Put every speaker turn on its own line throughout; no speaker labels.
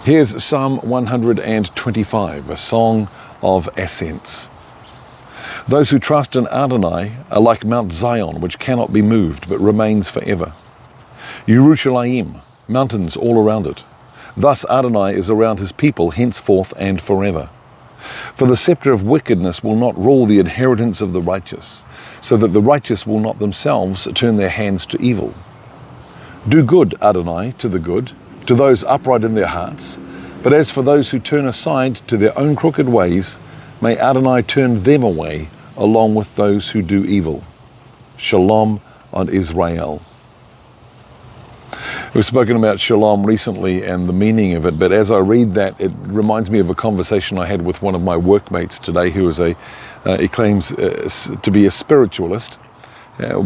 Here's Psalm 125, a song of ascents. Those who trust in Adonai are like Mount Zion, which cannot be moved, but remains forever. Yerushalayim, mountains all around it. Thus Adonai is around his people henceforth and forever. For the scepter of wickedness will not rule the inheritance of the righteous, so that the righteous will not themselves turn their hands to evil. Do good, Adonai, to the good, to those upright in their hearts. But as for those who turn aside to their own crooked ways, may Adonai turn them away along with those who do evil. Shalom on Israel. We've spoken about shalom recently and the meaning of it, but as I read that, it reminds me of a conversation I had with one of my workmates today who is he claims to be a spiritualist,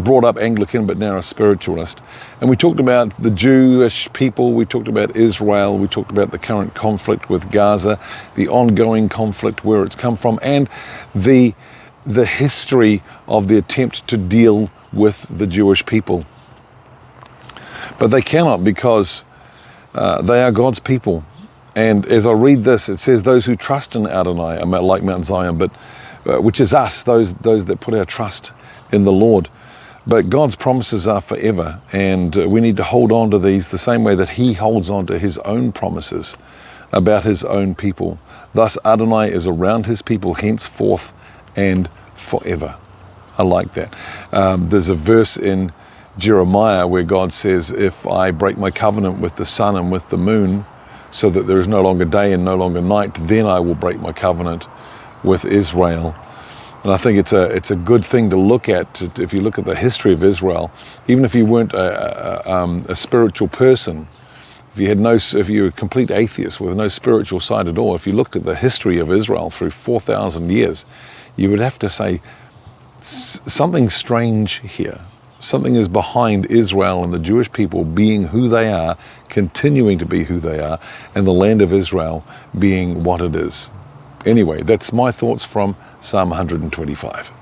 brought up Anglican but now a spiritualist. And we talked about the Jewish people, we talked about Israel, we talked about the current conflict with Gaza, the ongoing conflict, where it's come from, and the history of the attempt to deal with the Jewish people. But they cannot, because they are God's people. And as I read this, it says those who trust in Adonai are like Mount Zion, but which is us, those that put our trust in the Lord. But God's promises are forever, and we need to hold on to these the same way that he holds on to his own promises about his own people. Thus Adonai is around his people henceforth and forever. I like that. There's a verse in Jeremiah where God says, if I break my covenant with the sun and with the moon, so that there is no longer day and no longer night, then I will break my covenant with Israel. And I think it's a good thing to look at. If you look at the history of Israel, even if you weren't a spiritual person, if you were a complete atheist with no spiritual side at all, if you looked at the history of Israel through 4,000 years, you would have to say something strange here. Something is behind Israel and the Jewish people being who they are, continuing to be who they are, and the land of Israel being what it is. Anyway, that's my thoughts from Psalm 125.